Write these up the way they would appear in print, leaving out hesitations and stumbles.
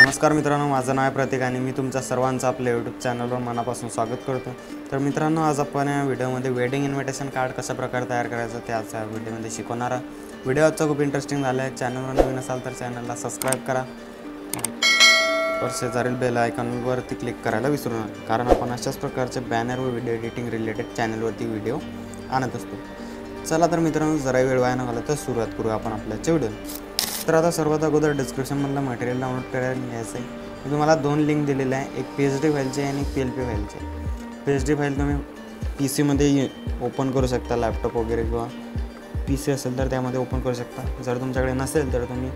नमस्कार मित्रांनो, माझं नाव आहे प्रतीक आणि मी तुमच्या सर्वांचं आपल्या यूट्यूब चॅनलवर मनापासून स्वागत करतो। तर मित्रांनो, आज आपण या व्हिडिओमध्ये वेडिंग इन्व्हिटेशन कार्ड कशा प्रकारे तयार करायचं ते आजच्या व्हिडिओमध्ये शिकवणार आहे। व्हिडिओ आजचा खूप इंटरेस्टिंग झाला आहे। चॅनलवर नवीन असाल तर चॅनलला सबस्क्राईब करा और शेजारील बेल आयकॉनवरती क्लिक करायला विसरू नका, कारण आपण अशाच प्रकारचे बॅनर व व्हिडिओ एडिटिंग रिलेटेड चॅनलवरती व्हिडिओ आणत असतो। चला तर मित्रांनो, जरा वेळ वाया न घालवता सुरुवात करू आपण आपल्या व्हिडिओ। तर आता सर्वात अगोदर डिस्क्रिप्शनमधलं मटेरियल डाउनलोड करायला घ्यायचं आहे। मी तुम्हाला दोन लिंक दिलेले आहे, एक PSD फाईलची आणि एक PLP फाईलची। PSD फाईल तुम्ही PC ओपन करू शकता, लॅपटॉप वगैरे किंवा PC असेल तर त्यामध्ये ओपन करू शकता। जर तुमच्याकडे नसेल तर तुम्ही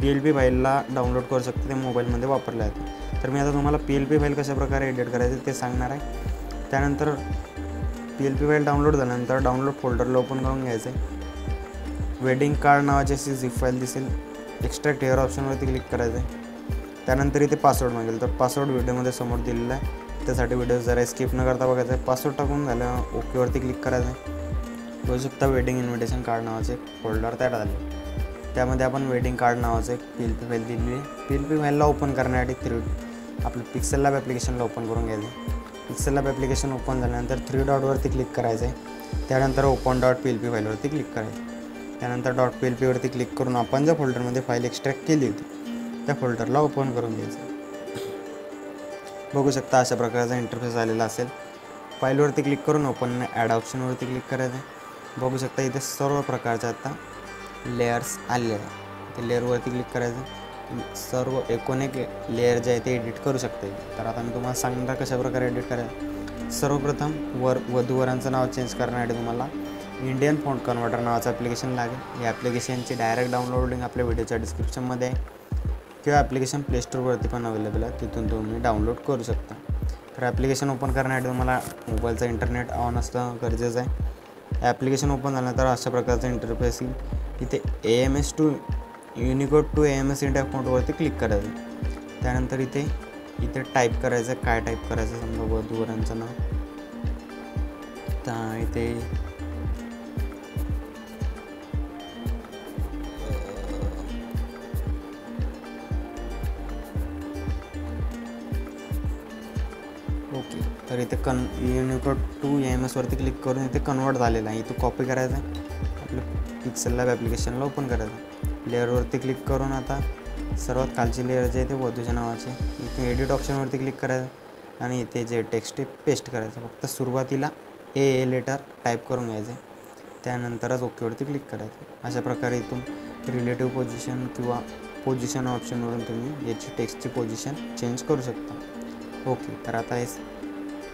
PLP फाईलला डाउनलोड करू शकता, ते मोबाईलमध्ये वापरल्या जाते। तर मी आता तुम्हाला PLP फाईल कशा प्रकारे एडिट करायचे ते सांगणार आहे। त्यानंतर PLP फाईल डाउनलोड झाल्यानंतर डाउनलोड फोल्डरला ओपन करून घ्यायचं आहे। वेडिंग कार्ड नावाची अशी झिप फाईल दिसेल, एक्स्ट्रॅक्ट हेअर ऑप्शनवरती क्लिक करायचं आहे। त्यानंतर इथे पासवर्ड मागेल, तर पासवर्ड व्हिडिओमध्ये समोर दिलेला आहे, त्यासाठी व्हिडिओ जरा स्किप न करता बघायचा आहे। पासवर्ड टाकून झालं ओकेवरती क्लिक करायचं आहे। बघू शकता वेडिंग इन्व्हिटेशन कार्ड नावाचे फोल्डर तयार झाले, त्यामध्ये आपण वेडिंग कार्ड नावाचं एक PLP फाईल दिलेली आहे। PLP फाईलला ओपन करण्यासाठी आपलं पिक्सेल लॅब ॲप्लिकेशनला ओपन करून घ्यायचं आहे। पिक्सेल लॅब ॲप्लिकेशन ओपन झाल्यानंतर 3 डॉटवरती क्लिक करायचं आहे। त्यानंतर ओपन .PLP फाईलवरती क्लिक करायचं। त्यानंतर .PLP वरती क्लिक करून आपण ज्या फोल्डरमध्ये फाईल एक्स्ट्रॅक्ट केली होती त्या फोल्डरला ओपन करून घ्यायचं। बघू शकता अशा प्रकारचा इंटरफेस आलेला असेल। फाईलवरती क्लिक करून ओपन ॲड ऑप्शनवरती क्लिक करायचं। बघू शकता इथे सर्व प्रकारचे आता लेयर्स आलेले आहेत, ते लेअरवरती क्लिक करायचं। सर्व एकूण एक लेअर जे आहे ते एडिट करू शकता। तर आता मी तुम्हाला सांगणार कशा प्रकारे एडिट करायचं। सर्वप्रथम वधूवरांचं नाव चेंज करण्यासाठी तुम्हाला इंडियन फॉन्ट कन्वर्टर नावाचं ॲप्लिकेशन लागेल। या ॲप्लिकेशनची डायरेक्ट डाउनलोड लिंक आपल्या व्हिडिओच्या डिस्क्रिप्शनमध्ये आहे, किंवा ॲप्लिकेशन प्लेस्टोरवरती पण अवेलेबल आहे, तिथून तुम्ही डाउनलोड करू शकता। तर ॲप्लिकेशन ओपन करण्यासाठी तुम्हाला मोबाईलचं इंटरनेट ऑन असणं गरजेचं आहे। ॲप्लिकेशन ओपन झाल्यानंतर अशा प्रकारचं इंटरफेस येईल। इथे AMS to Unicode to AMS India फॉन्टवरती क्लिक करायचं। त्यानंतर इथे टाईप करायचं, काय टाईप करायचं, समजा वधूवरांचं नाव, तर इथे ओके। तर इथे युनिकोड टू AMS वरती क्लिक करून इथे कन्वर्ट झालेलं आहे, इथे कॉपी करायचं आहे, आपलं पिक्सेल लॅब ॲप्लिकेशनला ओपन करायचं। लेअरवरती क्लिक करून आता सर्वात खालची लेअर जे आहे ते वधूच्या नावाचे, इथे एडिट ऑप्शनवरती क्लिक करायचं आणि इथे जे टेक्स्ट आहे पेस्ट करायचं। फक्त सुरुवातीला A लेटर टाईप करून घ्यायचं, त्यानंतरच ओकेवरती क्लिक करायचं। अशा प्रकारे इथून रिलेटिव्ह पोझिशन किंवा पोझिशन ऑप्शनवरून तुम्ही याची टेक्स्टची पोझिशन चेंज करू शकता। ओके। तर आता हे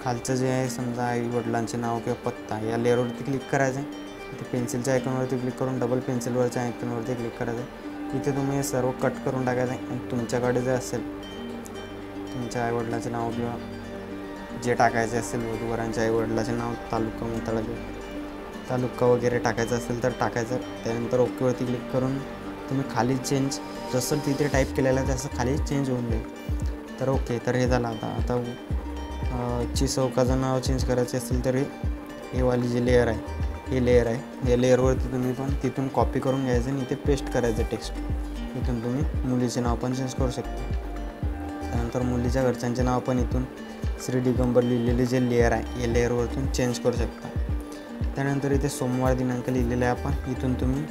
खालचं जे आहे, समजा आई वडिलांचे नाव किंवा पत्ता, या लेअरवरती क्लिक करायचं आहे। इथे पेन्सिलच्या आयकॉनवरती क्लिक करून डबल पेन्सिलवरच्या आयकॉनवरती क्लिक करायचं। इथे तुम्ही हे सर्व कट करून टाकायचं आहे आणि तुमच्याकडे जे असेल तुमच्या आईवडिलांचे नाव किंवा जे टाकायचे असेल वधूवरांच्या आईवडिलांचे नाव, तालुका तालुका वगैरे टाकायचं असेल तर टाकायचं। त्यानंतर ओकेवरती क्लिक करून तुम्ही खाली चेंज, जसं तिथे टाईप केलेलं आहे तसं खाली चेंज होऊन जाईल। तर ओके, तर हे झालं। आता चौकाचं नाव चेंज करायचे असेल तर हे वाली जी लेअर आहे, हे लेअर आहे, या लेअरवरती तुम्ही पण तिथून कॉपी करून घ्यायचं आणि इथे पेस्ट करायचं टेक्स्ट। इथून तुम्ही मुलीचे नाव पण चेंज करू शकता। त्यानंतर मुलीच्या घरच्यांचे नाव पण इथून श्री दिगंबर लिहिलेले जे लेअर आहे या लेअरवरतून चेंज करू शकता। त्यानंतर इथे सोमवार दिनांक लिहिलेला आहे, आपण इथून तुम्ही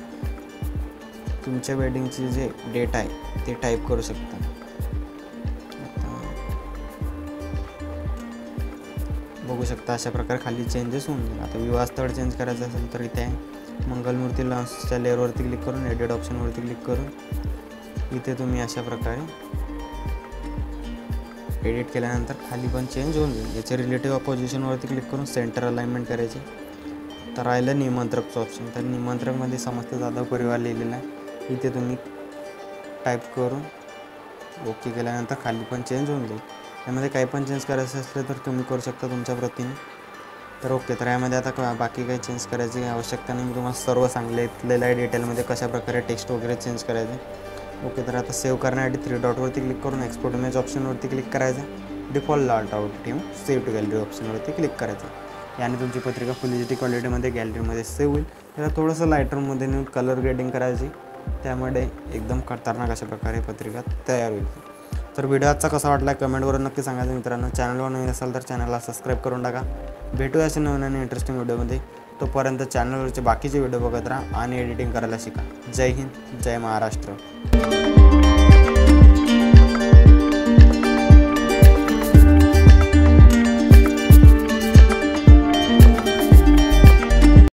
तुमच्या वेडिंगची जे डेट आहे ते टाईप करू शकता। बघू शकता अशा प्रकारे खाली चेंजेस होऊन जाईल। आता विवाहस्थळ चेंज करायचं असेल तर इथे मंगलमूर्ती लॉन्सच्या लेअरवरती क्लिक करून एडिट ऑप्शनवरती क्लिक करून इथे तुम्ही अशा प्रकारे एडिट केल्यानंतर खाली पण चेंज होऊन जाईल। याचे रिलेटिव्ह पोझिशनवरती क्लिक करून सेंटर अलाइनमेंट करायचे। तर राहिलं निमंत्रकचं ऑप्शन, तर निमंत्रकमध्ये समस्त जाधव परिवार लिहिलेला आहे, इथे तुम्ही टाईप करून ओके केल्यानंतर खाली पण चेंज होऊन जाईल। यामध्ये काही पण चेंज करायचं असलं तर तुम्ही करू शकता तुमच्या प्रतीने। तर ओके, तर यामध्ये आता बाकी काही चेंज करायची आवश्यकता नाही, मी तुम्हाला सर्व सांगितलेलं आहे डिटेलमध्ये कशा प्रकारे टेक्स्ट वगैरे चेंज करायचे। ओके, तर आता सेव्ह करण्यासाठी 3 डॉटवरती क्लिक करून एक्सपोर्ट इमेज ऑप्शनवरती क्लिक करायचं। डिफॉल्ट आउट ठेवून सेव्ह टू गॅलरी ऑप्शनवरती क्लिक करायचं। याने तुमची पत्रिका फुल HD क्वालिटीमध्ये गॅलरीमध्ये सेव्ह होईल। त्याला थोडंसं लायटरमध्ये नेऊन कलर ग्रेडिंग करायची, त्यामुळे एकदम खतरनाक अशा प्रकारे पत्रिका तयार होईल। तर व्हिडिओ आजचा कसा वाटला कमेंटवरून नक्की सांगायचं मित्रांनो. चॅनलवर नवीन असाल तर चॅनलला सबस्क्राईब करून टाका. भेटूया असे नवीन आणि इंटरेस्टिंग व्हिडिओमध्ये. तोपर्यंत चॅनलवरचे बाकीचे व्हिडिओ बघत राहा आणि एडिटिंग करायला शिका. जय हिंद, जय महाराष्ट्र.